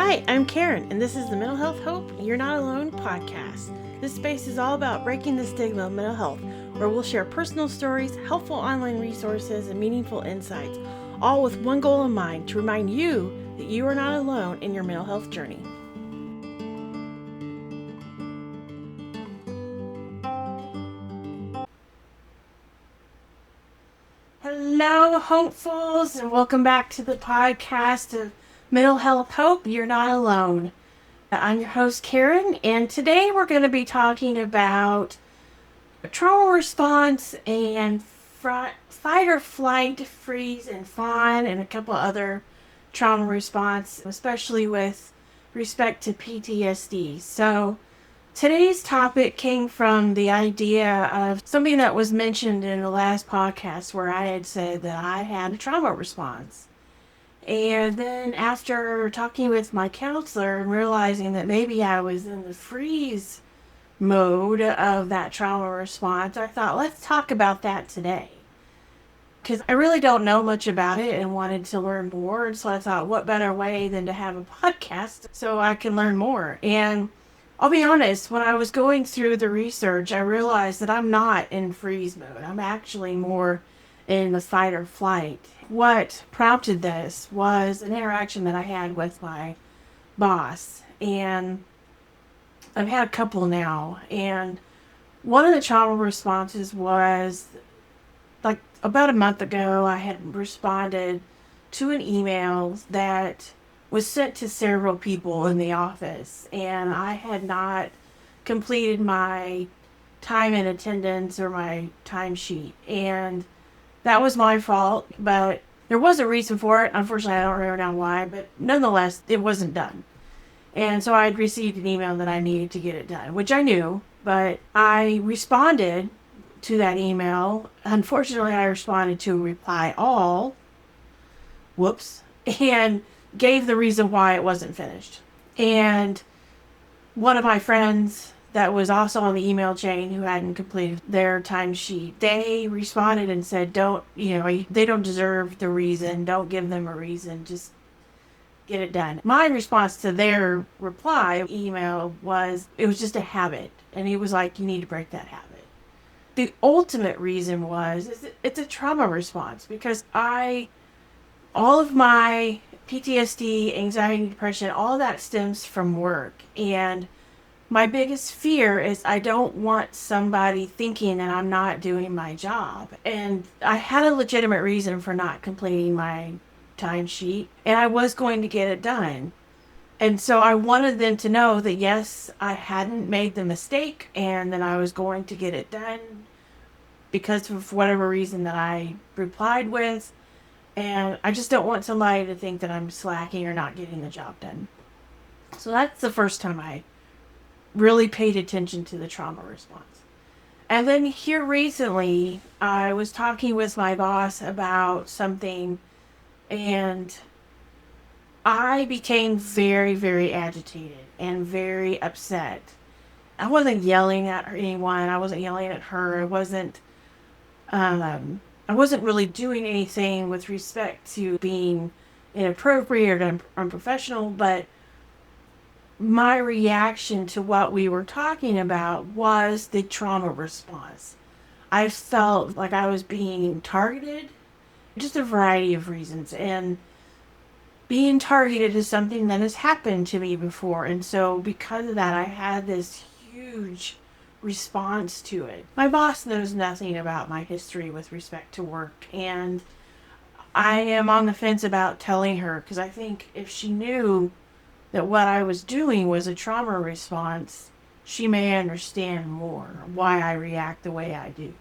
Hi, I'm Karen, and this is the Mental Health Hope You're Not Alone podcast. This space is all about breaking the stigma of mental health, where we'll share personal stories, helpful online resources, and meaningful insights, all with one goal in mind, to remind you that you are not alone in your mental health journey. Hello, hopefuls, and welcome back to the podcast of Mental Health Hope You're Not Alone. I'm your host, Karen, and today we're going to be talking about trauma response and fight or flight, freeze, and fawn, and a couple other trauma response, especially with respect to PTSD. So today's topic came from the idea of something that was mentioned in the last podcast where I had said that I had a trauma response. And then after talking with my counselor and realizing that maybe I was in the freeze mode of that trauma response, I thought, let's talk about that today. Because I really don't know much about it and wanted to learn more. And so I thought, what better way than to have a podcast so I can learn more? And I'll be honest, when I was going through the research, I realized that I'm not in freeze mode. I'm actually more in the fight or flight. What prompted this was an interaction that I had with my boss, and I've had a couple now, and one of the trauma responses was like about a month ago. I had responded to an email that was sent to several people in the office, and I had not completed my time and attendance or my timesheet, and that was my fault, but there was a reason for it. Unfortunately, I don't remember now why, but nonetheless, it wasn't done. And so I had received an email that I needed to get it done, which I knew, but I responded to that email. Unfortunately, I responded to a reply all, whoops, and gave the reason why it wasn't finished. And one of my friends that was also on the email chain who hadn't completed their timesheet, they responded and said, they don't deserve the reason. Don't give them a reason. Just get it done. My response to their reply email was, it was just a habit. And he was like, you need to break that habit. The ultimate reason was, it's a trauma response because all of my PTSD, anxiety, depression, all that stems from work. And my biggest fear is I don't want somebody thinking that I'm not doing my job. And I had a legitimate reason for not completing my timesheet, and I was going to get it done. And so I wanted them to know that, yes, I hadn't made the mistake and that I was going to get it done because of whatever reason that I replied with. And I just don't want somebody to think that I'm slacking or not getting the job done. So that's the first time I really paid attention to the trauma response. And then here recently, I was talking with my boss about something, and I became very, very agitated and very upset. I wasn't yelling at anyone. I wasn't yelling at her. I wasn't really doing anything with respect to being inappropriate or unprofessional, but my reaction to what we were talking about was the trauma response. I felt like I was being targeted, just a variety of reasons. And being targeted is something that has happened to me before. And so because of that, I had this huge response to it. My boss knows nothing about my history with respect to work. And I am on the fence about telling her, because I think if she knew that what I was doing was a trauma response, she may understand more why I react the way I do.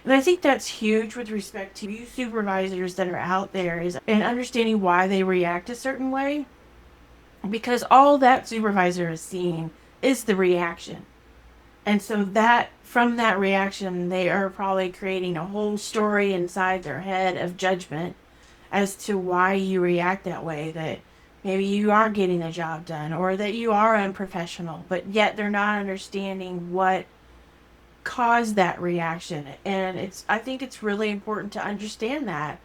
And I think that's huge with respect to you supervisors that are out there, is and understanding why they react a certain way. Because all that supervisor is seeing is the reaction. And so that from that reaction, they are probably creating a whole story inside their head of judgment as to why you react that way, that maybe you are getting the job done or that you are unprofessional, but yet they're not understanding what caused that reaction. And I think it's really important to understand that.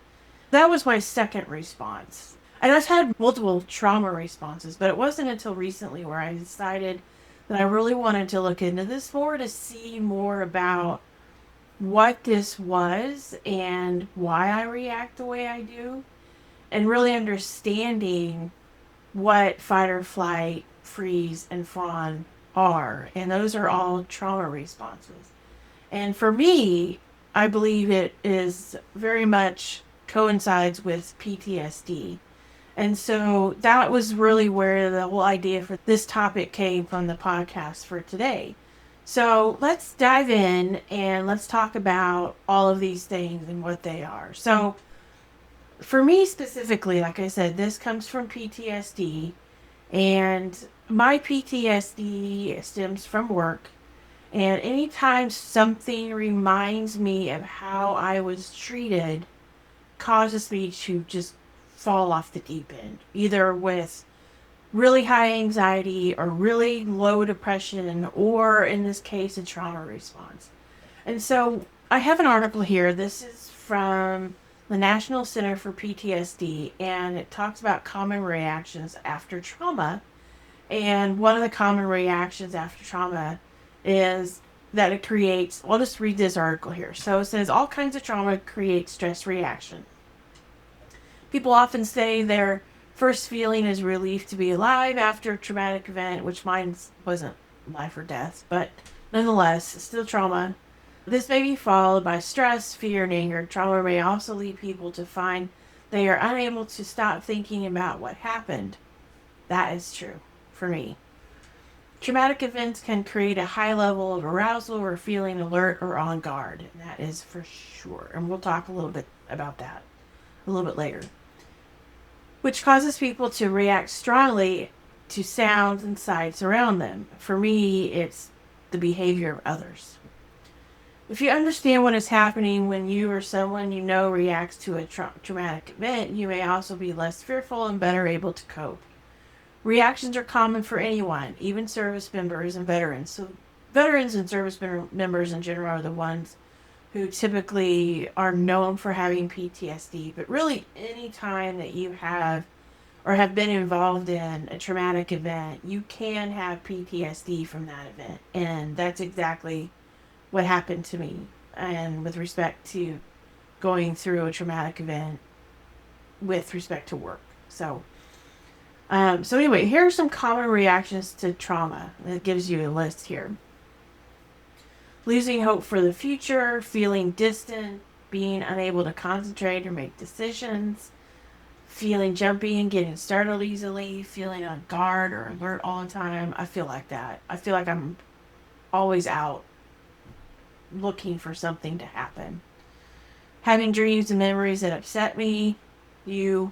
That was my second response. And I've had multiple trauma responses, but it wasn't until recently where I decided that I really wanted to look into this more to see more about what this was and why I react the way I do, and really understanding what fight or flight, freeze, and fawn are. And those are all trauma responses. And for me, I believe it is very much coincides with PTSD. And so that was really where the whole idea for this topic came from, the podcast for today. So let's dive in and let's talk about all of these things and what they are. So for me specifically, like I said, this comes from PTSD, and my PTSD stems from work. And anytime something reminds me of how I was treated, causes me to just fall off the deep end, either with really high anxiety or really low depression, or in this case, a trauma response. And so I have an article here. This is from the National Center for PTSD, and it talks about common reactions after trauma. And one of the common reactions after trauma is that it creates, I'll just read this article here. So it says, all kinds of trauma create stress reaction. People often say their first feeling is relief to be alive after a traumatic event, which mine wasn't life or death, but nonetheless, it's still trauma. This may be followed by stress, fear, and anger. Trauma may also lead people to find they are unable to stop thinking about what happened. That is true for me. Traumatic events can create a high level of arousal or feeling alert or on guard. And that is for sure. And we'll talk a little bit about that a little bit later. Which causes people to react strongly to sounds and sights around them. For me, it's the behavior of others. If you understand what is happening when you or someone you know reacts to a traumatic event, you may also be less fearful and better able to cope. Reactions are common for anyone, even service members and veterans. So veterans and service members in general are the ones who typically are known for having PTSD. But really, any time that you have or have been involved in a traumatic event, you can have PTSD from that event. And that's exactly what happened to me. And with respect to going through a traumatic event with respect to work. So anyway, here are some common reactions to trauma. It gives you a list here. Losing hope for the future, feeling distant, being unable to concentrate or make decisions, feeling jumpy and getting startled easily, feeling on guard or alert all the time. I feel like that. I feel like I'm always out looking for something to happen. Having dreams and memories that upset me. That's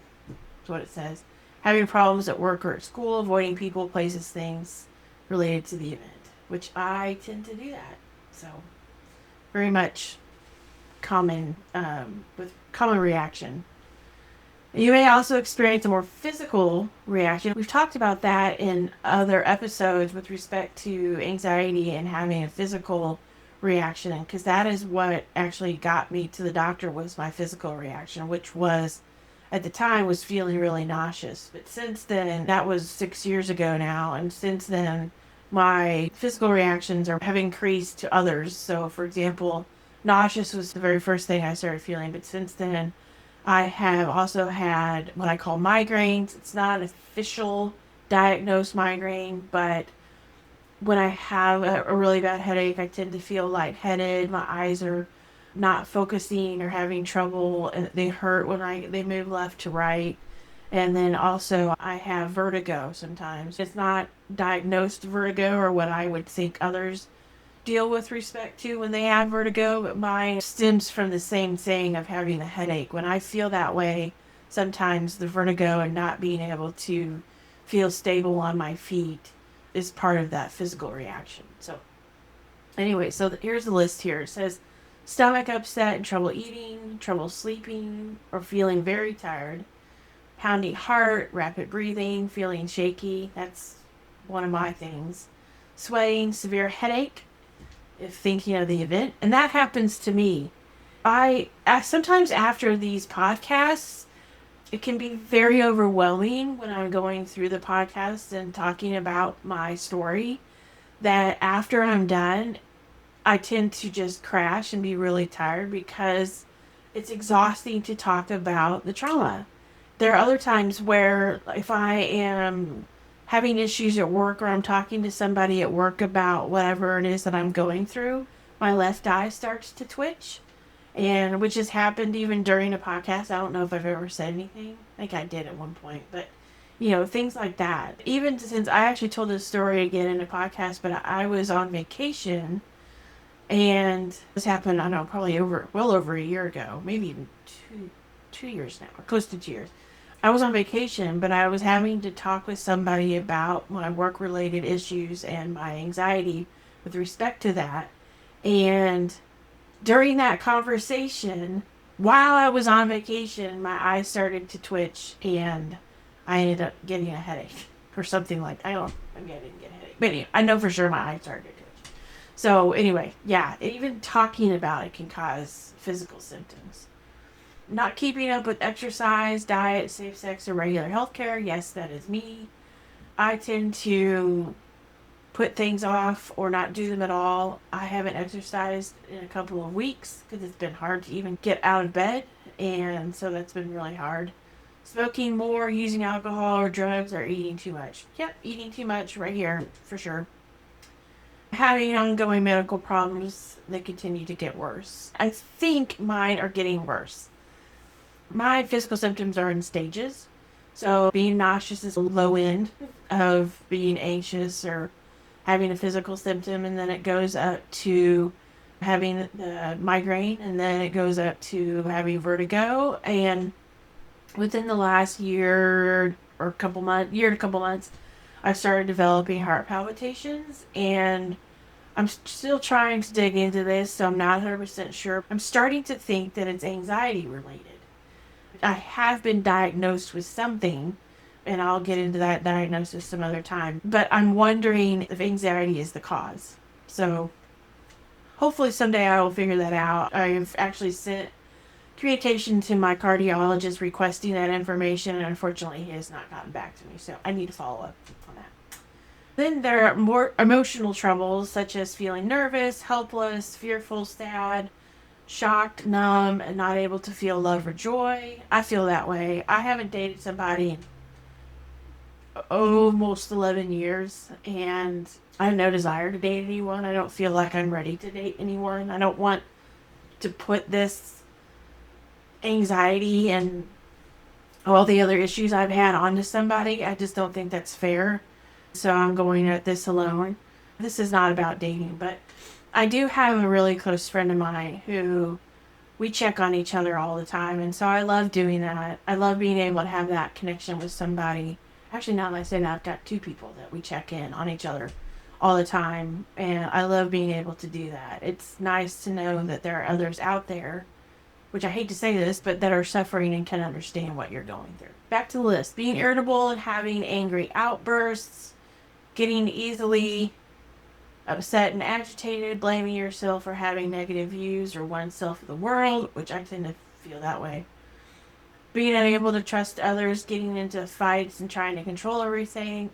what it says. Having problems at work or at school, avoiding people, places, things related to the event, which I tend to do that. So, very much common, with common reaction. You may also experience a more physical reaction. We've talked about that in other episodes with respect to anxiety and having a physical reaction, because that is what actually got me to the doctor, was my physical reaction, which was, at the time, was feeling really nauseous. But since then, that was 6 years ago now, and since then, my physical reactions have increased to others. So, for example, nauseous was the very first thing I started feeling, but since then, I have also had what I call migraines. It's not an official diagnosed migraine, but when I have a really bad headache, I tend to feel lightheaded. My eyes are not focusing or having trouble, and they hurt when they move left to right. And then also I have vertigo sometimes. It's not diagnosed vertigo or what I would think others deal with respect to when they have vertigo, but mine stems from the same thing of having a headache. When I feel that way, sometimes the vertigo and not being able to feel stable on my feet is part of that physical reaction. So anyway, here's the list here. It says stomach upset and trouble eating, trouble sleeping, or feeling very tired, pounding heart, rapid breathing, feeling shaky. That's one of my things. Sweating, severe headache, if thinking of the event. And that happens to me. I sometimes after these podcasts, it can be very overwhelming when I'm going through the podcast and talking about my story, that after I'm done, I tend to just crash and be really tired because it's exhausting to talk about the trauma. There are other times where if I am having issues at work or I'm talking to somebody at work about whatever it is that I'm going through, my left eye starts to twitch. And which has happened even during a podcast. I don't know if I've ever said anything. I think I did at one point, but things like that. Even since I actually told this story again in a podcast, but I was on vacation, and this happened, I don't know, probably well over a year ago, maybe even 2 years now, or close to 2 years. I was on vacation, but I was having to talk with somebody about my work related issues and my anxiety with respect to that. And during that conversation, while I was on vacation, my eyes started to twitch and I ended up getting a headache or something like that. Maybe I didn't get a headache. But anyway, I know for sure my eyes started to twitch. So anyway, yeah, even talking about it can cause physical symptoms. Not keeping up with exercise, diet, safe sex, or regular healthcare. Yes, that is me. I tend to put things off or not do them at all. I haven't exercised in a couple of weeks because it's been hard to even get out of bed, and so that's been really hard. Smoking more, using alcohol or drugs, or eating too much. Yep, eating too much right here for sure. Having ongoing medical problems that continue to get worse. I think mine are getting worse. My physical symptoms are in stages. So being nauseous is a low end of being anxious or having a physical symptom, and then it goes up to having the migraine, and then it goes up to having vertigo. And within the last year or year to couple months, I started developing heart palpitations, and I'm still trying to dig into this, so I'm not 100% sure. I'm starting to think that it's anxiety related. I have been diagnosed with something, and I'll get into that diagnosis some other time. But I'm wondering if anxiety is the cause. So hopefully someday I will figure that out. I've actually sent communication to my cardiologist requesting that information, and unfortunately he has not gotten back to me. So I need to follow up on that. Then there are more emotional troubles, such as feeling nervous, helpless, fearful, sad, shocked, numb, and not able to feel love or joy. I feel that way. I haven't dated somebody in almost 11 years, and I have no desire to date anyone. I don't feel like I'm ready to date anyone. I don't want to put this anxiety and all the other issues I've had onto somebody. I just don't think that's fair. So I'm going at this alone. This is not about dating, but I do have a really close friend of mine who we check on each other all the time. And so I love doing that. I love being able to have that connection with somebody. Actually, now that I say that, I've got two people that we check in on each other all the time. And I love being able to do that. It's nice to know that there are others out there, which I hate to say this, but that are suffering and can understand what you're going through. Back to the list. Being irritable and having angry outbursts, getting easily upset and agitated, blaming yourself for having negative views or oneself of the world, which I tend to feel that way. Being unable to trust others, getting into fights and trying to control everything.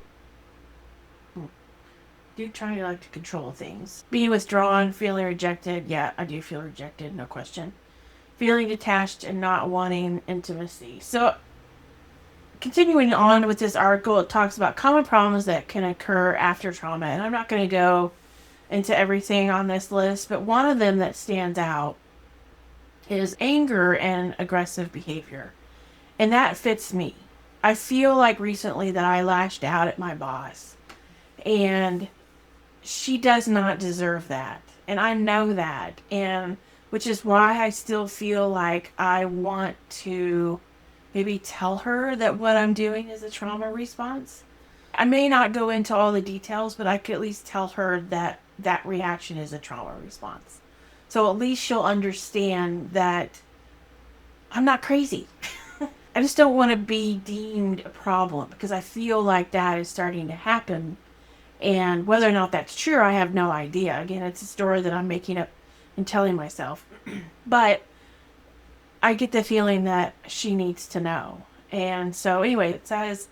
Do trying to like to control things. Being withdrawn, feeling rejected. Yeah, I do feel rejected, no question. Feeling detached and not wanting intimacy. So, continuing on with this article, it talks about common problems that can occur after trauma. And I'm not going to go into everything on this list, but one of them that stands out is anger and aggressive behavior. And that fits me. I feel like recently that I lashed out at my boss, and she does not deserve that. And I know that. And which is why I still feel like I want to maybe tell her that what I'm doing is a trauma response. I may not go into all the details, but I could at least tell her that that reaction is a trauma response. So at least she'll understand that I'm not crazy. I just don't want to be deemed a problem, because I feel like that is starting to happen. And whether or not that's true, I have no idea. Again, it's a story that I'm making up and telling myself. But I get the feeling that she needs to know. And so anyway, it says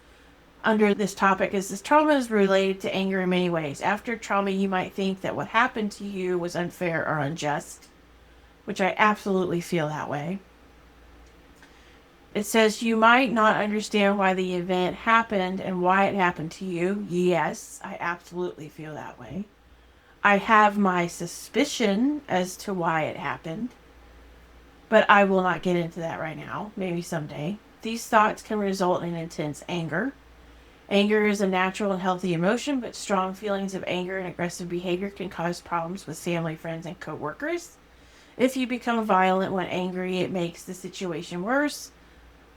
under this topic is this trauma is related to anger in many ways. After trauma, you might think that what happened to you was unfair or unjust, which I absolutely feel that way. It says you might not understand why the event happened and why it happened to you. Yes, I absolutely feel that way. I have my suspicion as to why it happened, but I will not get into that right now. Maybe someday. These thoughts can result in intense anger. Anger is a natural and healthy emotion, but strong feelings of anger and aggressive behavior can cause problems with family, friends, and coworkers. If you become violent when angry, it makes the situation worse.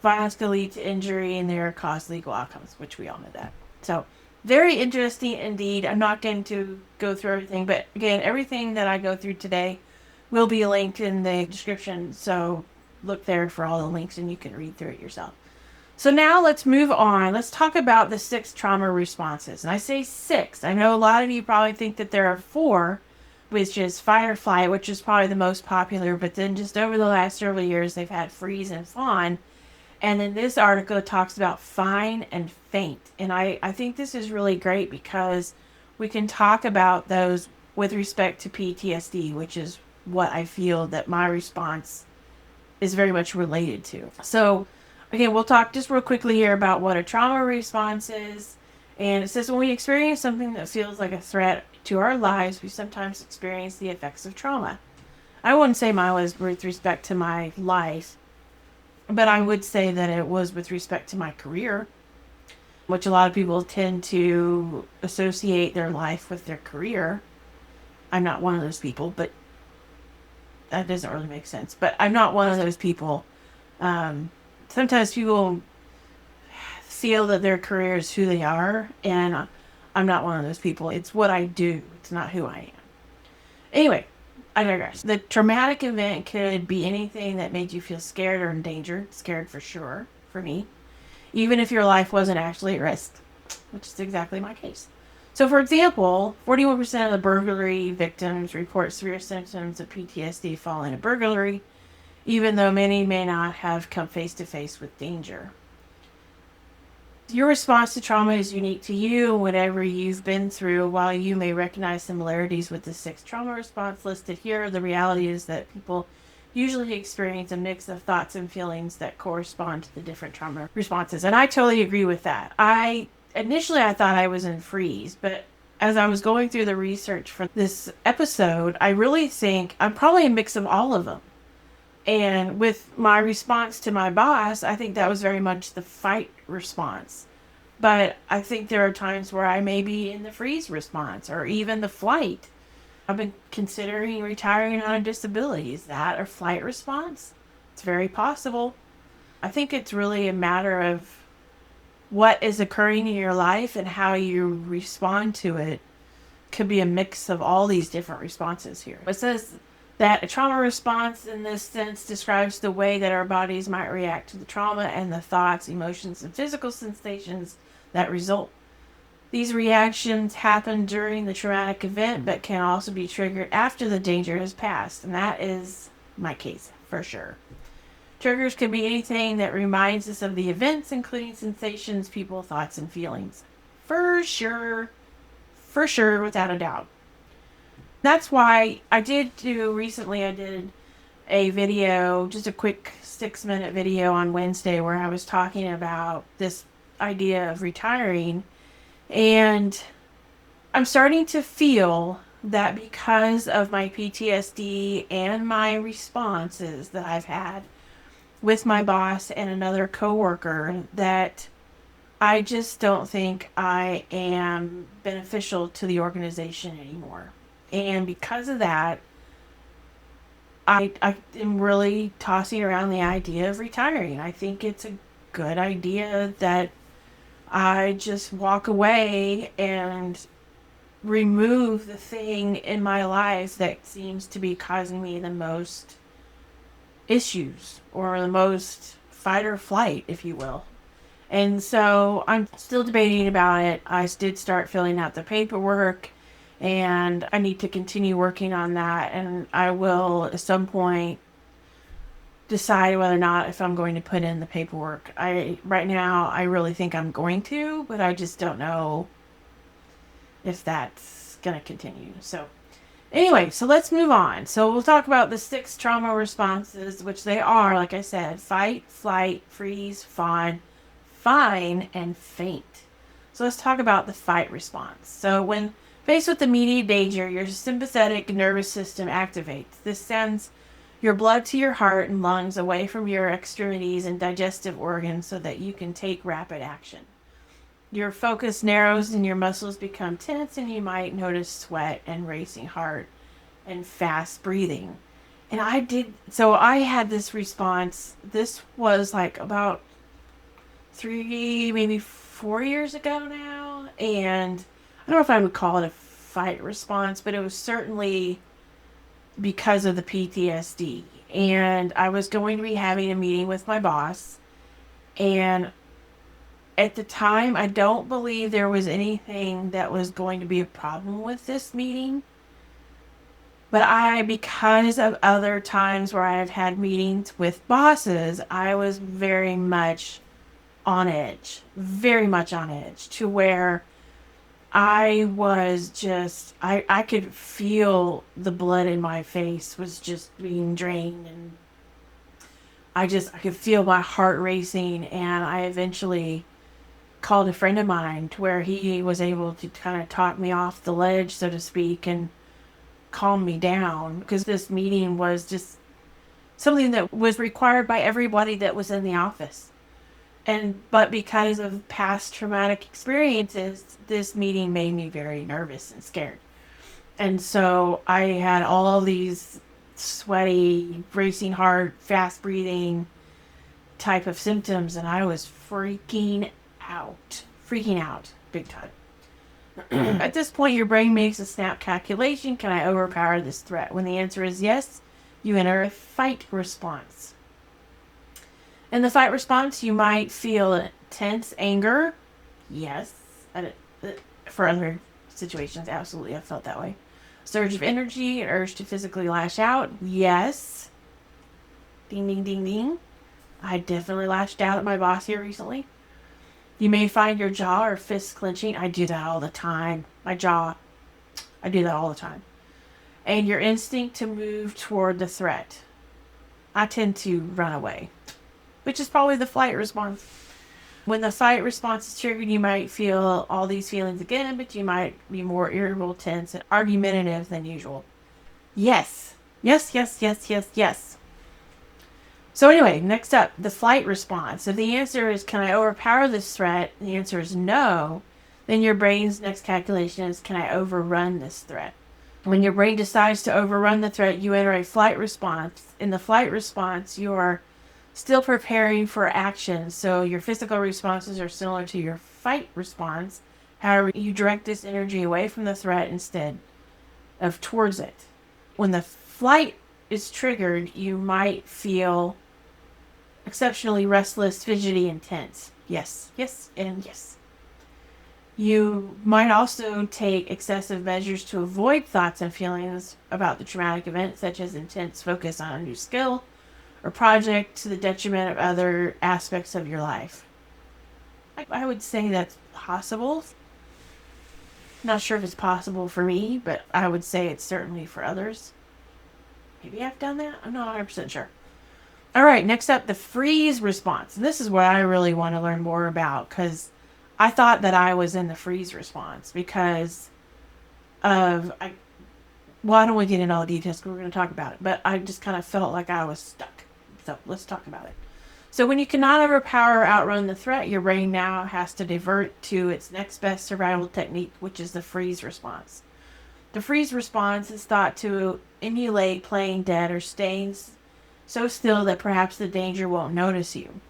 Violence can lead to injury and there are cause legal outcomes, which we all know that. So, very interesting indeed. I'm not going to go through everything, but again, everything that I go through today will be linked in the description. So, look there for all the links and you can read through it yourself. So now let's move on. Let's talk about the 6 trauma responses. And I say 6. I know a lot of you probably think that there are 4, which is fight or flight, which is probably the most popular. But then just over the last several years, they've had freeze and fawn. And then this article talks about fine and faint. And I think this is really great because we can talk about those with respect to PTSD, which is what I feel that my response is very much related to. So, again, we'll talk just real quickly here about what a trauma response is. And it says when we experience something that feels like a threat to our lives, we sometimes experience the effects of trauma. I wouldn't say mine was with respect to my life, but I would say that it was with respect to my career, which a lot of people tend to associate their life with their career. I'm not one of those people, but that doesn't really make sense. But I'm not one of those people. Sometimes people feel that their career is who they are, and I'm not one of those people. It's what I do. It's not who I am. Anyway, I digress. The traumatic event could be anything that made you feel scared or in danger. Scared for sure, for me. Even if your life wasn't actually at risk, which is exactly my case. So, for example, 41% of the burglary victims report severe symptoms of PTSD following a burglary, even though many may not have come face to face with danger. Your response to trauma is unique to you, whatever you've been through. While you may recognize similarities with the 6 trauma response listed here, the reality is that people usually experience a mix of thoughts and feelings that correspond to the different trauma responses. And I totally agree with that. Initially I thought I was in freeze, but as I was going through the research for this episode, I really think I'm probably a mix of all of them. And with my response to my boss, I think that was very much the fight response. But I think there are times where I may be in the freeze response or even the flight. I've been considering retiring on a disability. Is that a flight response? It's very possible. I think it's really a matter of what is occurring in your life and how you respond to it. Could be a mix of all these different responses here. It says that a trauma response in this sense describes the way that our bodies might react to the trauma and the thoughts, emotions, and physical sensations that result. These reactions happen during the traumatic event, but can also be triggered after the danger has passed. And that is my case, for sure. Triggers can be anything that reminds us of the events, including sensations, people, thoughts, and feelings. For sure, without a doubt. That's why I did a video, just a quick 6-minute video on Wednesday where I was talking about this idea of retiring. And I'm starting to feel that because of my PTSD and my responses that I've had with my boss and another coworker, that I just don't think I am beneficial to the organization anymore. And because of that, I am really tossing around the idea of retiring. I think it's a good idea that I just walk away and remove the thing in my life that seems to be causing me the most issues or the most fight or flight, if you will. And so I'm still debating about it. I did start filling out the paperwork, and I need to continue working on that. And I will at some point decide whether or not if I'm going to put in the paperwork. Right now, I really think I'm going to, but I just don't know if that's going to continue. So anyway, so let's move on. So we'll talk about the 6 trauma responses, which they are, like I said, fight, flight, freeze, fawn, fine, and faint. So let's talk about the fight response. So when faced with immediate danger, your sympathetic nervous system activates. This sends your blood to your heart and lungs away from your extremities and digestive organs so that you can take rapid action. Your focus narrows and your muscles become tense, and you might notice sweat and racing heart and fast breathing. And I had this response. This was like about 3, maybe 4 years ago now. And I don't know if I would call it a fight response, but it was certainly because of the PTSD. And I was going to be having a meeting with my boss. And at the time, I don't believe there was anything that was going to be a problem with this meeting. But because of other times where I have had meetings with bosses, I was very much on edge to where I was just, I could feel the blood in my face was just being drained, and I could feel my heart racing, and I eventually called a friend of mine to where he was able to kind of talk me off the ledge, so to speak, and calm me down, because this meeting was just something that was required by everybody that was in the office. But because of past traumatic experiences, this meeting made me very nervous and scared. And so I had all these sweaty, racing heart, fast breathing type of symptoms, and I was freaking out big time. At this point, your brain makes a snap calculation. Can I overpower this threat? When the answer is yes, you enter a fight response. In the fight response, you might feel tense anger. Yes. For other situations, absolutely, I felt that way. Surge of energy, an urge to physically lash out. Yes. Ding, ding, ding, ding. I definitely lashed out at my boss here recently. You may find your jaw or fist clenching. I do that all the time. My jaw. I do that all the time. And your instinct to move toward the threat. I tend to run away, which is probably the flight response. When the fight response is triggered, you might feel all these feelings again, but you might be more irritable, tense, and argumentative than usual. Yes. Yes, yes, yes, yes, yes. So anyway, next up, the flight response. If the answer is, can I overpower this threat? And the answer is no. Then your brain's next calculation is, can I overrun this threat? When your brain decides to overrun the threat, you enter a flight response. In the flight response, you are still preparing for action. So your physical responses are similar to your fight response. However, you direct this energy away from the threat instead of towards it. When the flight is triggered, you might feel exceptionally restless, fidgety, and tense. Yes, yes, and yes. You might also take excessive measures to avoid thoughts and feelings about the traumatic event, such as intense focus on a new skill or project to the detriment of other aspects of your life. I would say that's possible. Not sure if it's possible for me, but I would say it's certainly for others. Maybe I've done that? I'm not 100% sure. All right, next up, the freeze response. And this is what I really want to learn more about, because I thought that I was in the freeze response because of, I don't want to get into all the details because we're going to talk about it, but I just kind of felt like I was stuck. So let's talk about it. So when you cannot overpower or outrun the threat, your brain now has to divert to its next best survival technique, which is the freeze response. The freeze response is thought to emulate playing dead or staying so still that perhaps the danger won't notice you.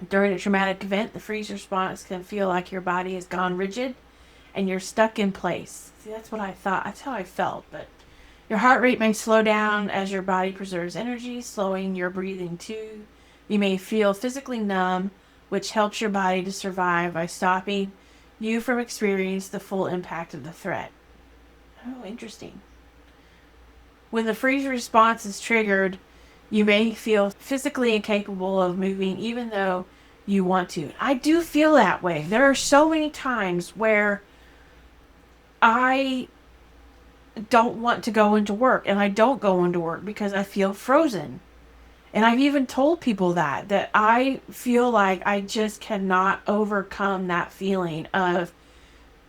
During a traumatic event, the freeze response can feel like your body has gone rigid and you're stuck in place. See, that's what I thought. That's how I felt. But your heart rate may slow down as your body preserves energy, slowing your breathing too. You may feel physically numb, which helps your body to survive by stopping you from experiencing the full impact of the threat. Oh, interesting. When the freeze response is triggered, You may feel physically incapable of moving even though you want to. I do feel that way. There are so many times where I don't want to go into work, and I don't go into work because I feel frozen. And I've even told people that I feel like I just cannot overcome that feeling of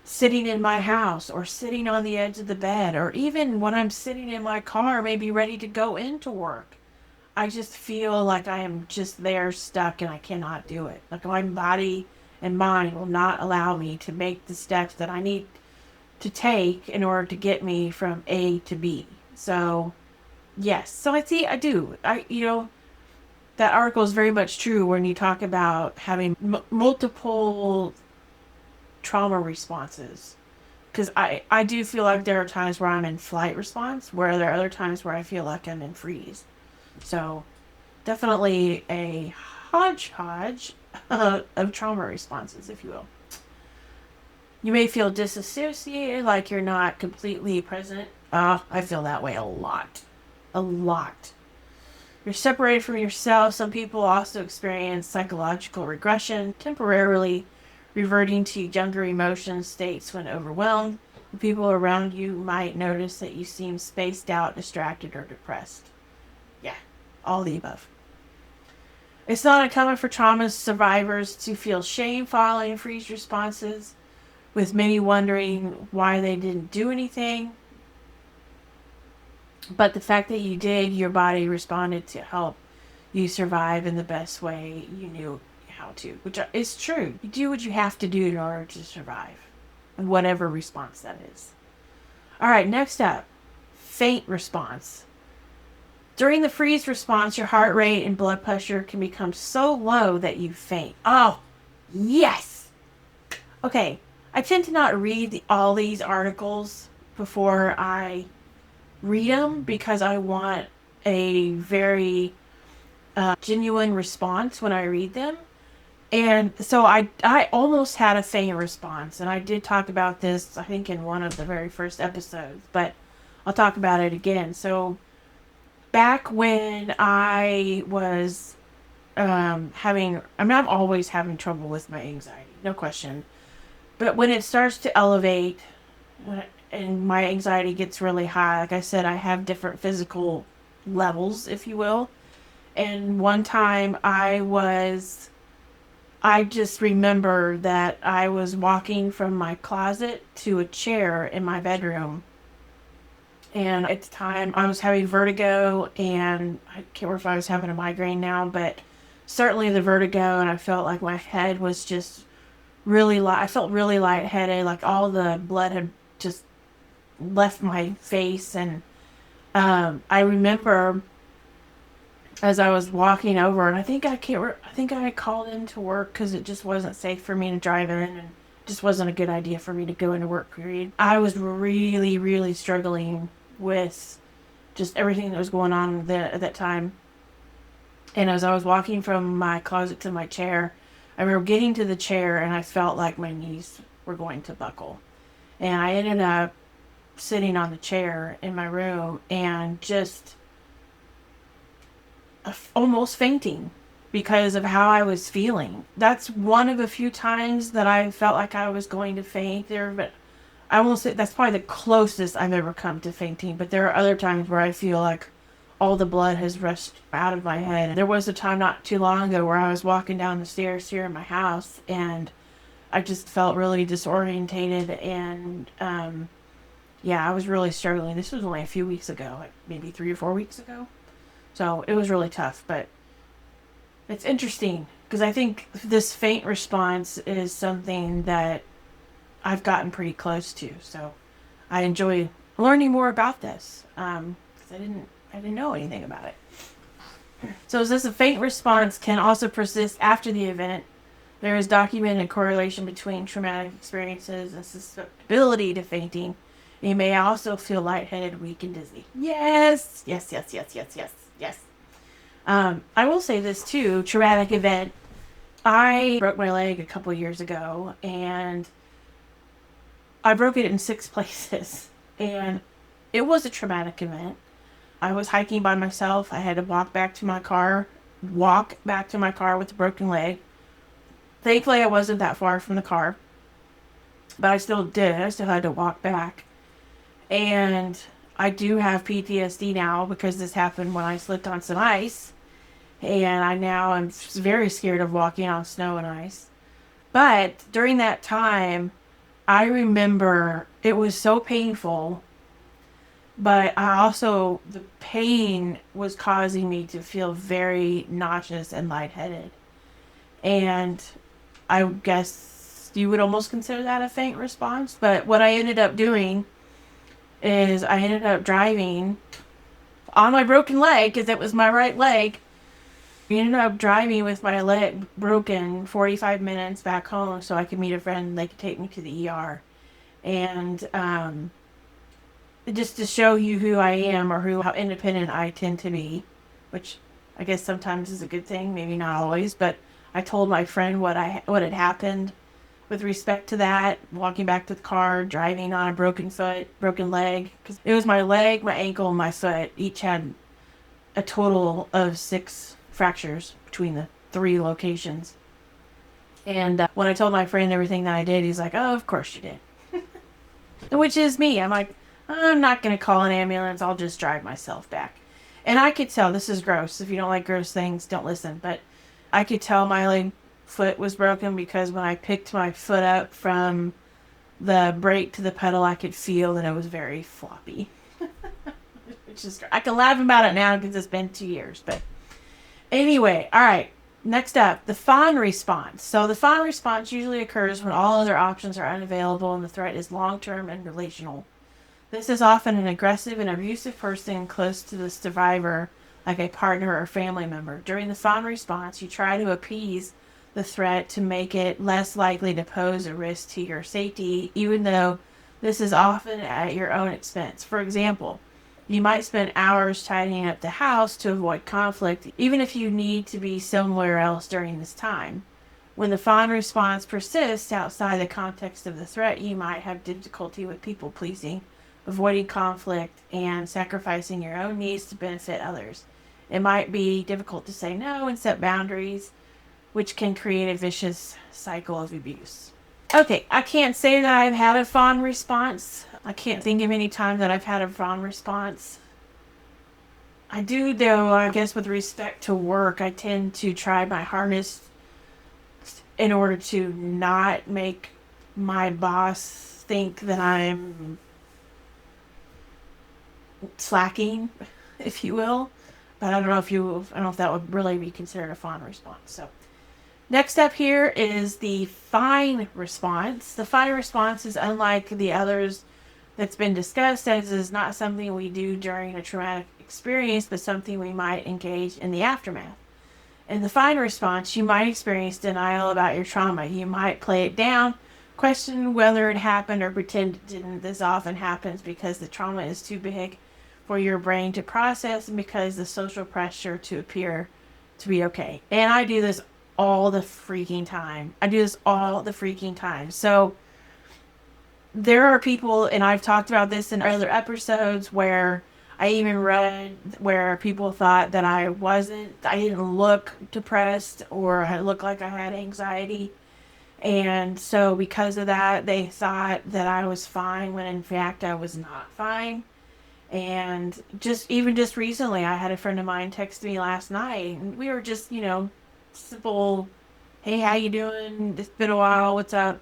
sitting in my house or sitting on the edge of the bed, or even when I'm sitting in my car, maybe ready to go into work. I just feel like I am just there stuck and I cannot do it. Like my body and mind will not allow me to make the steps that I need to take in order to get me from A to B. So, yes. So I do. That article is very much true when you talk about having multiple trauma responses. Because I do feel like there are times where I'm in flight response, where there are other times where I feel like I'm in freeze. So, definitely a hodgepodge of trauma responses, if you will. You may feel disassociated, like you're not completely present. I feel that way a lot. A lot. You're separated from yourself. Some people also experience psychological regression, temporarily reverting to younger emotion states when overwhelmed. The people around you might notice that you seem spaced out, distracted, or depressed. Yeah, all the above. It's not uncommon for trauma survivors to feel shame following freeze responses, with many wondering why they didn't do anything. But the fact that you did, your body responded to help you survive in the best way you knew how to, which is true. You do what you have to do in order to survive, and whatever response that is. All right, next up, faint response. During the freeze response, your heart rate and blood pressure can become so low that you faint. Oh, yes! Okay, I tend to not read all these articles before I read them because I want a very genuine response when I read them. And so I almost had a faint response. And I did talk about this, I think, in one of the very first episodes. But I'll talk about it again. So back when I was I'm always having trouble with my anxiety, no question. But when it starts to elevate and my anxiety gets really high, like I said, I have different physical levels, if you will. And one time I just remember that I was walking from my closet to a chair in my bedroom. And at the time I was having vertigo, and I can't remember if I was having a migraine now, but certainly the vertigo, and I felt like my head was just really light. I felt really lightheaded, like all the blood had just left my face. And I remember as I was walking over, and I think I called into work because it just wasn't safe for me to drive in, and just wasn't a good idea for me to go into work, period. I was really, really struggling with just everything that was going on at that time. And as I was walking from my closet to my chair, I remember getting to the chair and I felt like my knees were going to buckle. And I ended up sitting on the chair in my room and just almost fainting because of how I was feeling. That's one of a few times that I felt like I was going to faint there, but I won't say that's probably the closest I've ever come to fainting. But there are other times where I feel like all the blood has rushed out of my head. There was a time not too long ago where I was walking down the stairs here in my house, and I just felt really disorientated, and I was really struggling. This was only a few weeks ago, like maybe 3 or 4 weeks ago. So it was really tough, but it's interesting because I think this faint response is something that I've gotten pretty close to. So I enjoy learning more about this because I didn't know anything about it. So it says a faint response can also persist after the event. There is documented correlation between traumatic experiences and susceptibility to fainting. You may also feel lightheaded, weak, and dizzy. Yes. Yes. I will say this too, traumatic event. I broke my leg a couple years ago, and I broke it in 6 places. And it was a traumatic event. I was hiking by myself. I had to walk back to my car with a broken leg. Thankfully, I wasn't that far from the car, but I still did. I still had to walk back. And I do have PTSD now because this happened when I slipped on some ice. And I'm very scared of walking on snow and ice. But during that time, I remember it was so painful, but the pain was causing me to feel very nauseous and lightheaded. And I guess you would almost consider that a faint response. But what I ended up doing is I ended up driving on my broken leg, because it was my right leg. I ended up driving with my leg broken 45 minutes back home so I could meet a friend and they could take me to the ER. And just to show you who I am, or how independent I tend to be, which I guess sometimes is a good thing, maybe not always, but I told my friend what had happened with respect to that, walking back to the car, driving on a broken leg, because it was my leg, my ankle, and my foot. Each had a total of 6 fractures between the 3 locations. And when I told my friend everything that I did, he's like, "Oh, of course you did." Which is me. I'm like, I'm not going to call an ambulance. I'll just drive myself back. And I could tell, this is gross. If you don't like gross things, don't listen. But I could tell my foot was broken because when I picked my foot up from the brake to the pedal, I could feel that it was very floppy. Which is, I can laugh about it now because it's been 2 years. But anyway, all right. Next up, the fawn response. So the fawn response usually occurs when all other options are unavailable and the threat is long-term and relational. This is often an aggressive and abusive person close to the survivor, like a partner or family member. During the fawn response, you try to appease the threat to make it less likely to pose a risk to your safety, even though this is often at your own expense. For example, you might spend hours tidying up the house to avoid conflict, even if you need to be somewhere else during this time. When the fawn response persists outside the context of the threat, you might have difficulty with people pleasing, avoiding conflict, and sacrificing your own needs to benefit others. It might be difficult to say no and set boundaries, which can create a vicious cycle of abuse. Okay, I can't say that I've had a fawn response. I can't think of any time that I've had a fawn response. I do, though, I guess with respect to work, I tend to try my hardest in order to not make my boss think that I'm slacking, if you will. But I don't know if that would really be considered a fawn response. So next up here is the fine response. The fine response is unlike the others that's been discussed, as it is not something we do during a traumatic experience, but something we might engage in the aftermath. In the fine response, you might experience denial about your trauma. You might play it down, question whether it happened, or pretend it didn't. This often happens because the trauma is too big for your brain to process and because the social pressure to appear to be okay. And I do this all the freaking time. So there are people, and I've talked about this in other episodes, where I even read where people thought that I didn't look depressed or I looked like I had anxiety. And so because of that, they thought that I was fine when in fact I was not fine. And just recently, I had a friend of mine text me last night, and we were just, simple, "Hey, how you doing? It's been a while. What's up?"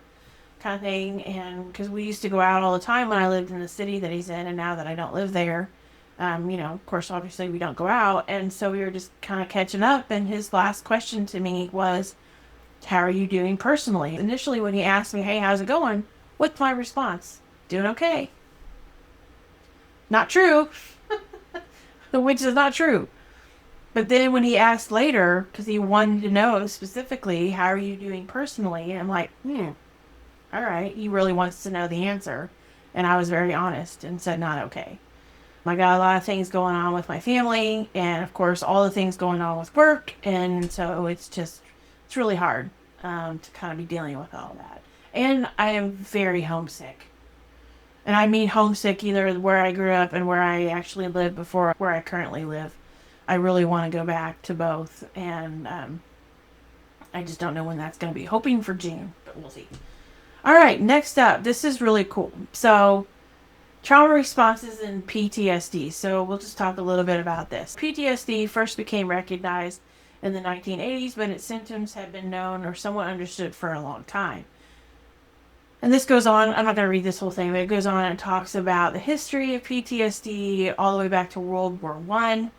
kind of thing. And because we used to go out all the time when I lived in the city that he's in, and now that I don't live there, of course, obviously we don't go out. And so we were just kind of catching up. And his last question to me was, "How are you doing personally?" Initially, when he asked me, "Hey, how's it going?" what's my response? "Doing okay." Not true. Which is not true. But then when he asked later, because he wanted to know specifically, "How are you doing personally?" I'm like, all right, he really wants to know the answer. And I was very honest and said, "Not okay. I got a lot of things going on with my family, and of course all the things going on with work, and so it's really hard to kind of be dealing with all that. And I am very homesick. And I mean homesick either where I grew up and where I actually lived before where I currently live. I really want to go back to both. And I just don't know when that's going to be. Hoping for June, but we'll see. All right, next up. This is really cool. So, trauma responses in PTSD. So, we'll just talk a little bit about this. PTSD first became recognized in the 1980s, but its symptoms have been known or somewhat understood for a long time. And this goes on, I'm not going to read this whole thing, but it goes on and talks about the history of PTSD all the way back to World War I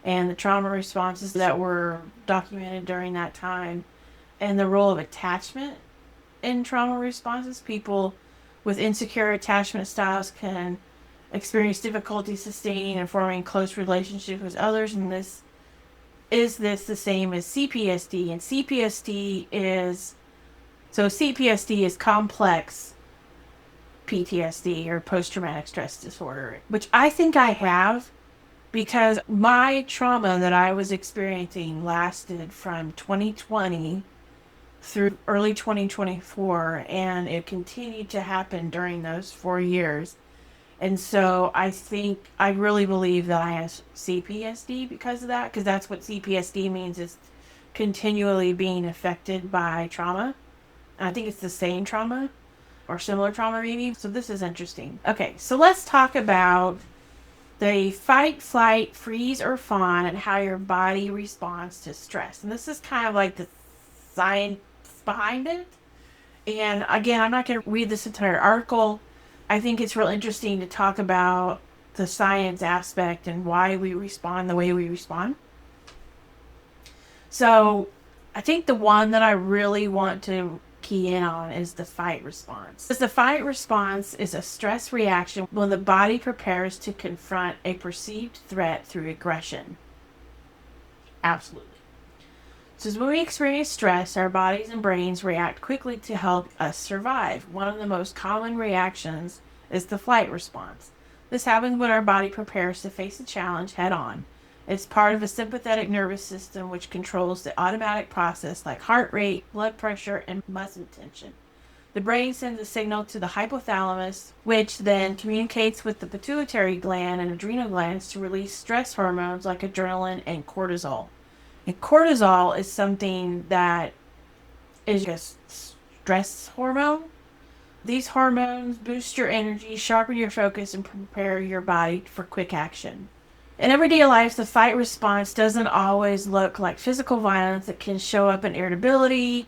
and the trauma responses that were documented during that time and the role of attachment in trauma responses. People with insecure attachment styles can experience difficulty sustaining and forming close relationships with others, and this the same as CPSD? And CPSD is complex PTSD or post-traumatic stress disorder, which I think I have because my trauma that I was experiencing lasted from 2020 through early 2024, and it continued to happen during those 4 years. And so I really believe that I have CPSD because of that, because that's what CPSD means, is continually being affected by trauma. I think it's the same trauma or similar trauma maybe. So this is interesting. Okay, so let's talk about the fight, flight, freeze, or fawn and how your body responds to stress. And this is kind of like the science behind it. And again, I'm not going to read this entire article. I think it's real interesting to talk about the science aspect and why we respond the way we respond. So I think the one that I really want to key in on is the fight response. Because the fight response is a stress reaction when the body prepares to confront a perceived threat through aggression. Absolutely. So when we experience stress, our bodies and brains react quickly to help us survive. One of the most common reactions is the flight response. This happens when our body prepares to face a challenge head on. It's part of a sympathetic nervous system which controls the automatic process like heart rate, blood pressure, and muscle tension. The brain sends a signal to the hypothalamus, which then communicates with the pituitary gland and adrenal glands to release stress hormones like adrenaline and cortisol. And cortisol is something that is a stress hormone. These hormones boost your energy, sharpen your focus, and prepare your body for quick action. In everyday life, the fight response doesn't always look like physical violence. It can show up in irritability,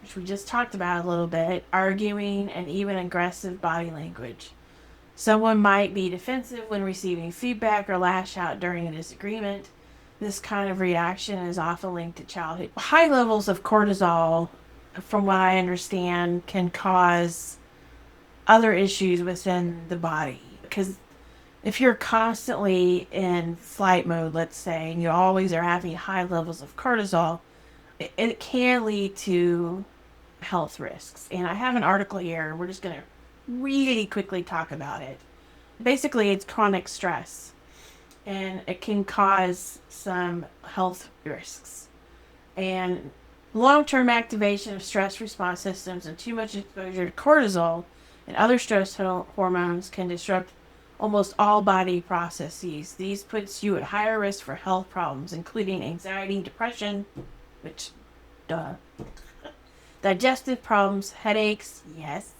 which we just talked about a little bit, arguing, and even aggressive body language. Someone might be defensive when receiving feedback or lash out during a disagreement. This kind of reaction is often linked to childhood. High levels of cortisol, from what I understand, can cause other issues within the body. Because if you're constantly in flight mode, let's say, and you always are having high levels of cortisol, it can lead to health risks. And I have an article here. We're just going to really quickly talk about it. Basically, it's chronic stress, and it can cause some health risks. And long-term activation of stress response systems and too much exposure to cortisol and other stress hormones can disrupt almost all body processes. These puts you at higher risk for health problems, including anxiety, depression, which, digestive problems, headaches, yes,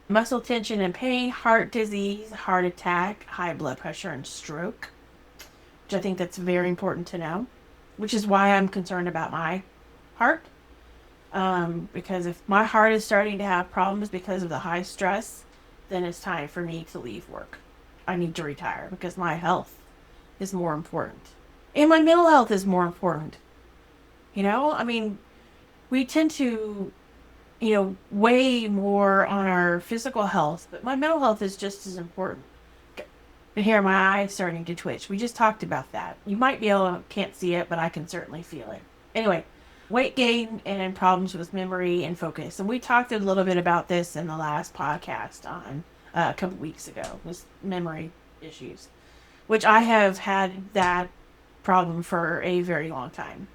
muscle tension and pain, heart disease, heart attack, high blood pressure, and stroke, which I think that's very important to know, which is why I'm concerned about my heart. Because if my heart is starting to have problems because of the high stress, then it's time for me to leave work. I need to retire because my health is more important. And my mental health is more important. We tend to, weigh more on our physical health, but my mental health is just as important. And here my eyes starting to twitch. We just talked about that. You might be can't see it, but I can certainly feel it. Anyway, weight gain and problems with memory and focus. And we talked a little bit about this in the last podcast on a couple weeks ago, with memory issues, which I have had that problem for a very long time.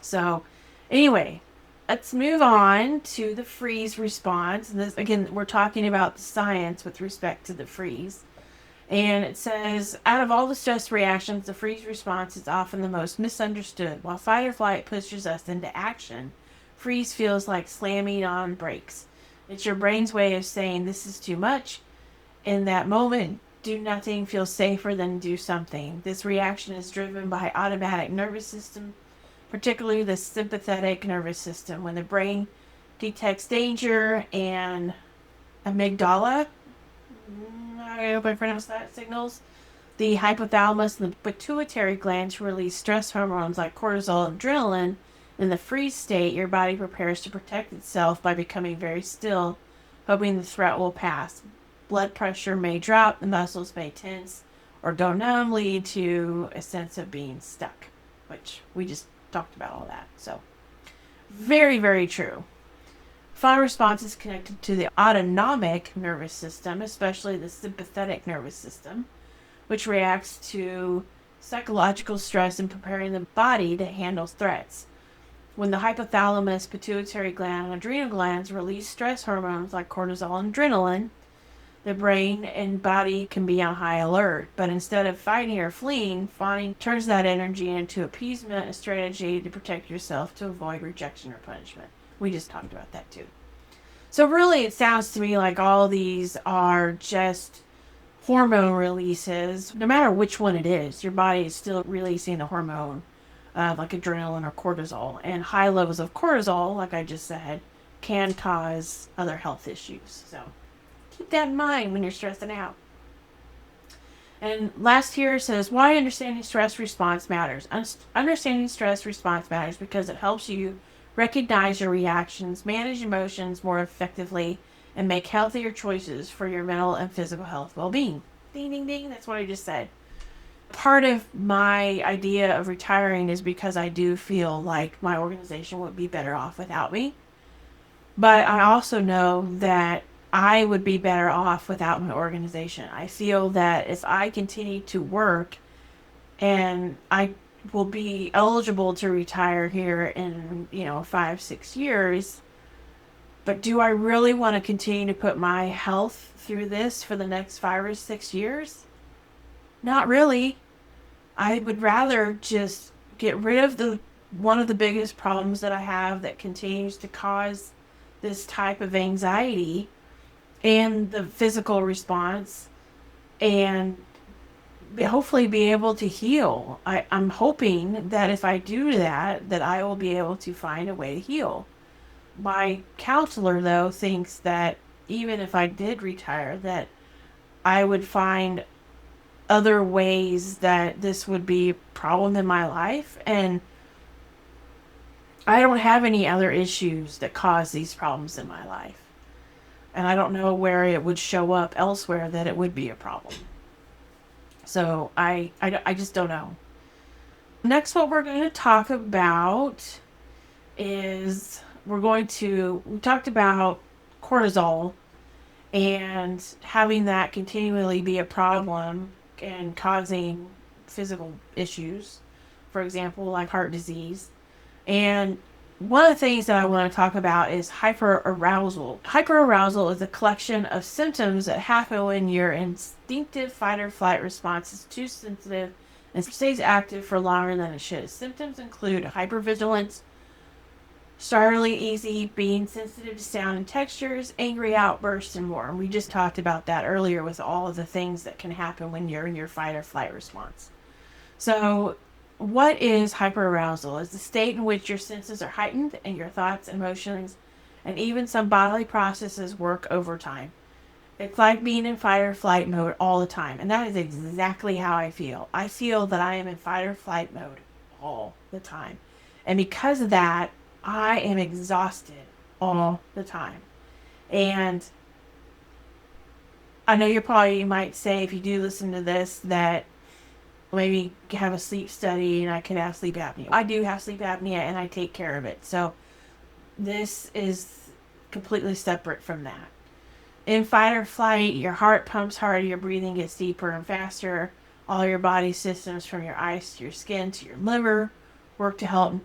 So anyway, let's move on to the freeze response. And this, again, we're talking about the science with respect to the freeze. And it says, out of all the stress reactions, the freeze response is often the most misunderstood. While fight or flight pushes us into action, freeze feels like slamming on brakes. It's your brain's way of saying this is too much. In that moment, do nothing feels safer than do something. This reaction is driven by automatic nervous system, particularly the sympathetic nervous system. When the brain detects danger and amygdala, I hope I pronounced that, signals, the hypothalamus and the pituitary glands release stress hormones like cortisol and adrenaline. In the freeze state, your body prepares to protect itself by becoming very still, hoping the threat will pass. Blood pressure may drop, the muscles may tense or go numb, leading to a sense of being stuck, which we just talked about all that. So, very, very true. Fawn response is connected to the autonomic nervous system, especially the sympathetic nervous system, which reacts to psychological stress and preparing the body to handle threats. When the hypothalamus, pituitary gland, and adrenal glands release stress hormones like cortisol and adrenaline, the brain and body can be on high alert. But instead of fighting or fleeing, fawning turns that energy into appeasement, a strategy to protect yourself to avoid rejection or punishment. We just talked about that too. So really, it sounds to me like all these are just hormone releases. No matter which one it is, your body is still releasing a hormone, like adrenaline or cortisol. And high levels of cortisol, like I just said, can cause other health issues. So keep that in mind when you're stressing out. And last here says, why understanding stress response matters. Understanding stress response matters because it helps you recognize your reactions, manage emotions more effectively, and make healthier choices for your mental and physical health well-being. Ding, ding, ding. That's what I just said. Part of my idea of retiring is because I do feel like my organization would be better off without me. But I also know that I would be better off without my organization. I feel that if I continue to work and I will be eligible to retire here in, 5-6 years, but do I really want to continue to put my health through this for the next 5 or 6 years? Not really. I would rather just get rid of one of the biggest problems that I have that continues to cause this type of anxiety and the physical response, and hopefully be able to heal. I'm hoping that if I do that I will be able to find a way to heal. My counselor, though, thinks that even if I did retire, that I would find other ways that this would be a problem in my life. And I don't have any other issues that cause these problems in my life. And I don't know where it would show up elsewhere that it would be a problem. So I just don't know. Next, what we're going to talk about is we talked about cortisol and having that continually be a problem and causing physical issues, for example, like heart disease. And one of the things that I want to talk about is hyperarousal. Hyperarousal is a collection of symptoms that happen when your instinctive fight or flight response is too sensitive and stays active for longer than it should. Symptoms include hypervigilance, startlingly easy, being sensitive to sound and textures, angry outbursts, and more. And we just talked about that earlier with all of the things that can happen when you're in your fight or flight response. So what is hyperarousal? It's the state in which your senses are heightened and your thoughts, emotions, and even some bodily processes work overtime. It's like being in fight or flight mode all the time. And that is exactly how I feel. I feel that I am in fight or flight mode all the time. And because of that, I am exhausted all the time. And I know you might say, if you do listen to this, that maybe have a sleep study and I could have sleep apnea. I do have sleep apnea and I take care of it. So this is completely separate from that. In fight or flight, your heart pumps harder, your breathing gets deeper and faster. All your body systems, from your eyes to your skin to your liver, work to help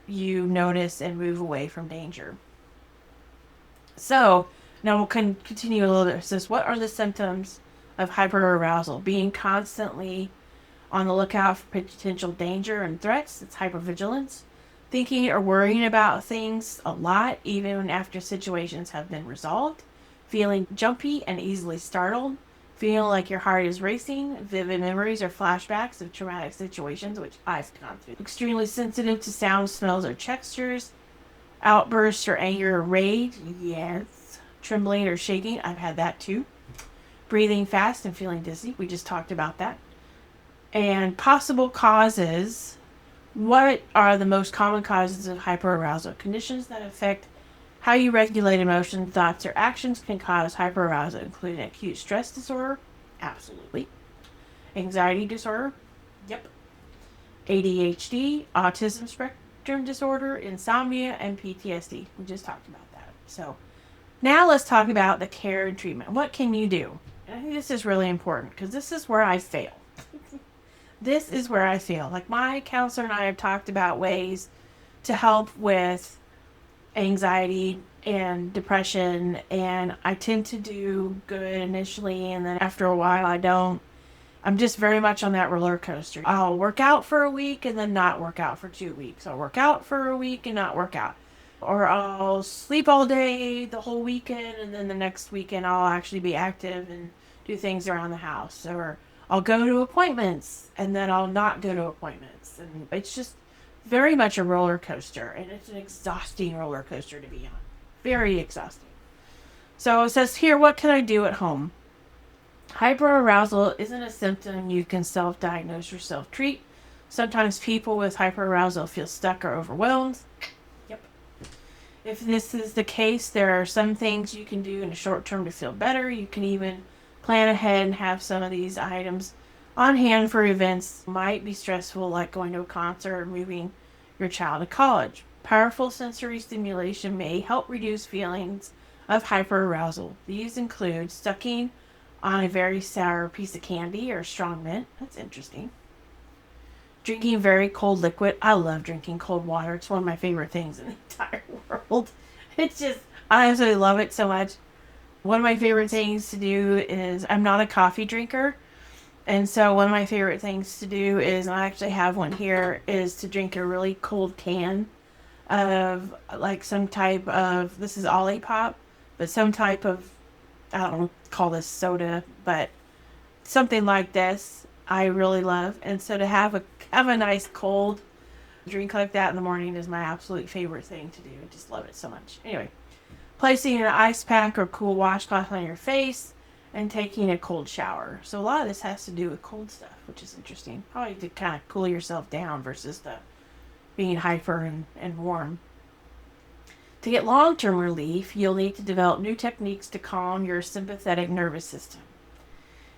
you notice and move away from danger. So now we'll continue a little bit. It says, what are the symptoms of hyperarousal? Being constantly on the lookout for potential danger and threats. It's hypervigilance. Thinking or worrying about things a lot, even after situations have been resolved. Feeling jumpy and easily startled. Feeling like your heart is racing. Vivid memories or flashbacks of traumatic situations, which I've gone through. Extremely sensitive to sounds, smells, or textures. Outbursts or anger or rage. Yes. Trembling or shaking. I've had that too. Breathing fast and feeling dizzy. We just talked about that. And possible causes. What are the most common causes of hyperarousal? Conditions that affect how you regulate emotions, thoughts, or actions can cause hyperarousal, including acute stress disorder. Absolutely. Anxiety disorder. Yep. ADHD, autism spectrum disorder, insomnia, and PTSD. We just talked about that. So now let's talk about the care and treatment. What can you do? And I think this is really important because this is where I fail. This is where I fail. Like, my counselor and I have talked about ways to help with anxiety and depression, and I tend to do good initially, and then after a while I don't. I'm just very much on that roller coaster. I'll work out for a week and then not work out for 2 weeks. I'll work out for a week and not work out. Or I'll sleep all day the whole weekend, and then the next weekend I'll actually be active and do things around the house. Or I'll go to appointments and then I'll not go to appointments. And it's just very much a roller coaster, and it's an exhausting roller coaster to be on. Very exhausting. So it says here, what can I do at home? Hyperarousal isn't a symptom you can self-diagnose or self-treat. Sometimes people with hyperarousal feel stuck or overwhelmed. Yep. If this is the case, there are some things you can do in the short term to feel better. You can even plan ahead and have some of these items on hand for events might be stressful, like going to a concert or moving your child to college. Powerful sensory stimulation may help reduce feelings of hyperarousal. These include sucking on a very sour piece of candy or strong mint. That's interesting. Drinking very cold liquid. I love drinking cold water. It's one of my favorite things in the entire world. It's just, I absolutely love it so much. One of my favorite things to do is, I'm not a coffee drinker. And so one of my favorite things to do is, and I actually have one here, is to drink a really cold can of like some type of, this is Olipop, but some type of, I don't call this soda, but something like this I really love. And so to have a nice cold drink like that in the morning is my absolute favorite thing to do. I just love it so much. Anyway, placing an ice pack or cool washcloth on your face and taking a cold shower. So a lot of this has to do with cold stuff, which is interesting. Probably to kind of cool yourself down versus the being hyper and warm. To get long-term relief, you'll need to develop new techniques to calm your sympathetic nervous system.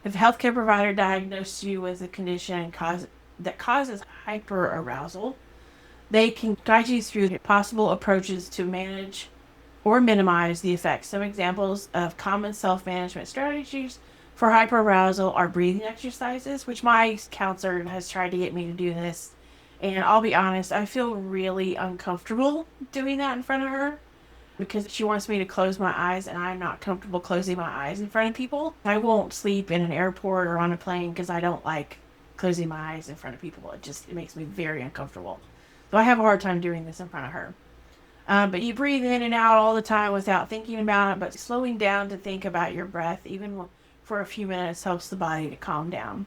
If a healthcare provider diagnoses you with a condition that causes hyperarousal, they can guide you through possible approaches to manage or minimize the effects. Some examples of common self-management strategies for hyperarousal are breathing exercises, which my counselor has tried to get me to do this. And I'll be honest, I feel really uncomfortable doing that in front of her because she wants me to close my eyes, and I'm not comfortable closing my eyes in front of people. I won't sleep in an airport or on a plane because I don't like closing my eyes in front of people. It makes me very uncomfortable. So I have a hard time doing this in front of her. But you breathe in and out all the time without thinking about it, but slowing down to think about your breath, even for a few minutes, helps the body to calm down.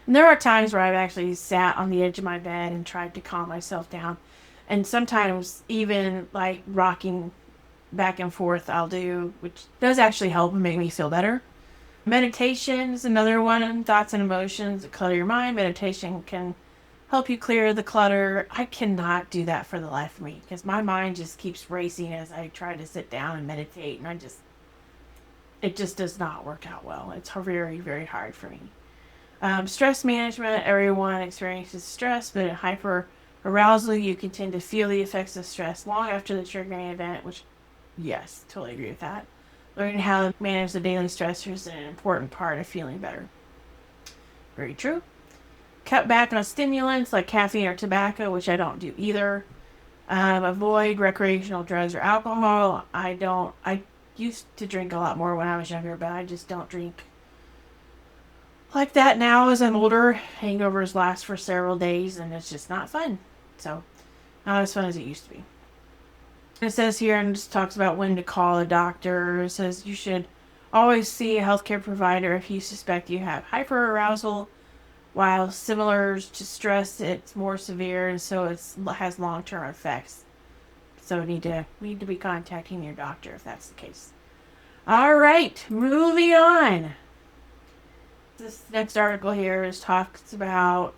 And there are times where I've actually sat on the edge of my bed and tried to calm myself down. And sometimes even like rocking back and forth I'll do, which does actually help and make me feel better. Meditation is another one. Thoughts and emotions that clutter your mind. Meditation can help you clear the clutter. I cannot do that for the life of me because my mind just keeps racing as I try to sit down and meditate, and it just does not work out well. It's very, very hard for me. Stress management. Everyone experiences stress, but in hyperarousal, you can tend to feel the effects of stress long after the triggering event, which, yes, totally agree with that. Learning how to manage the daily stressors is an important part of feeling better. Very true. Cut back on stimulants like caffeine or tobacco, which I don't do either. Avoid recreational drugs or alcohol. I used to drink a lot more when I was younger, but I just don't drink like that now as I'm older. Hangovers last for several days and it's just not fun. So, not as fun as it used to be. It says here, and just talks about when to call a doctor. It says you should always see a healthcare provider if you suspect you have hyperarousal. While similar to stress, it's more severe, and so it has long-term effects. So we need to be contacting your doctor if that's the case. All right, moving on. This next article here talks about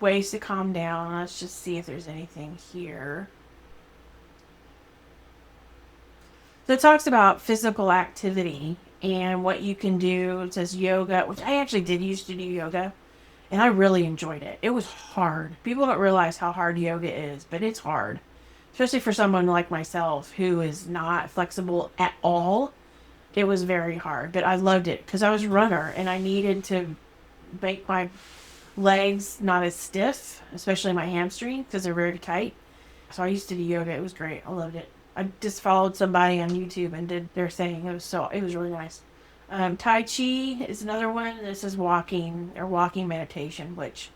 ways to calm down. Let's just see if there's anything here. So it talks about physical activity and what you can do. It says yoga, which I actually did used to do yoga. And I really enjoyed it. It was hard. People don't realize how hard yoga is, but it's hard. Especially for someone like myself who is not flexible at all. It was very hard, but I loved it because I was a runner and I needed to make my legs not as stiff, especially my hamstring because they're very tight. So I used to do yoga. It was great. I loved it. I just followed somebody on YouTube and did their thing. It was really nice. Tai Chi is another one. This is walking meditation, which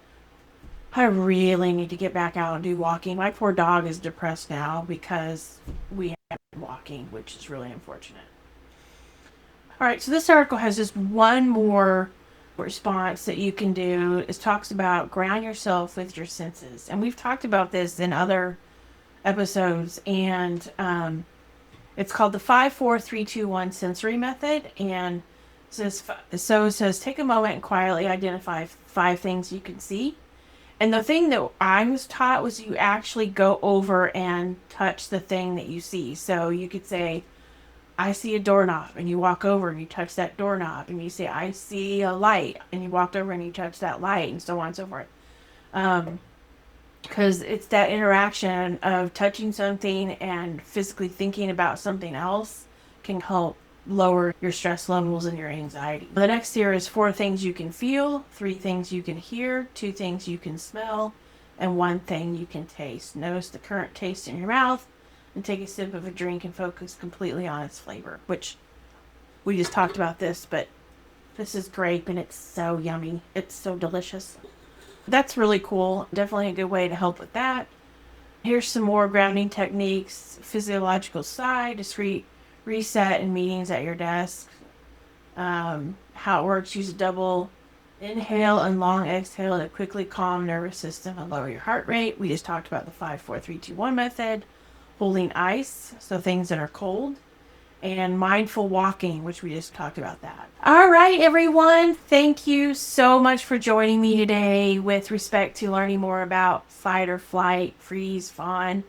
I really need to get back out and do walking. My poor dog is depressed now because we have been walking, which is really unfortunate. All right, so this article has just one more response that you can do. It talks about ground yourself with your senses. And we've talked about this in other episodes, and it's called the 5-4-3-2-1 sensory method. And it says take a moment and quietly identify 5 things you can see. And the thing that I was taught was you actually go over and touch the thing that you see. So you could say, I see a doorknob, and you walk over and you touch that doorknob, and you say, I see a light, and you walked over and you touch that light, and so on and so forth. Because it's that interaction of touching something and physically thinking about something else can help lower your stress levels and your anxiety. The next here is 4 things you can feel, 3 things you can hear, 2 things you can smell, and 1 thing you can taste. Notice the current taste in your mouth and take a sip of a drink and focus completely on its flavor, which we just talked about this, but this is grape and it's so yummy. It's so delicious. That's really cool. Definitely a good way to help with that. Here's some more grounding techniques. Physiological sigh, discrete reset in meetings at your desk. How it works, use a double inhale and long exhale to quickly calm nervous system and lower your heart rate. We just talked about the 5-4-3-2-1 method. Holding ice, so things that are cold. And mindful walking, which we just talked about that. All right, everyone. Thank you so much for joining me today with respect to learning more about fight or flight, freeze, fawn,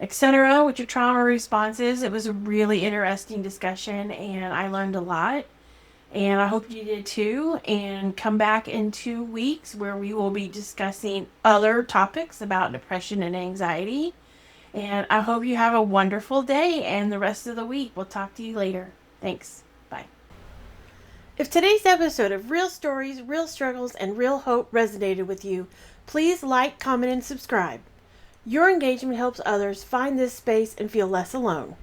etc. with your trauma responses. It was a really interesting discussion and I learned a lot. And I hope you did too. And come back in 2 weeks where we will be discussing other topics about depression and anxiety. And I hope you have a wonderful day and the rest of the week. We'll talk to you later. Thanks. Bye. If today's episode of Real Stories, Real Struggles, and Real Hope resonated with you, please like, comment, and subscribe. Your engagement helps others find this space and feel less alone.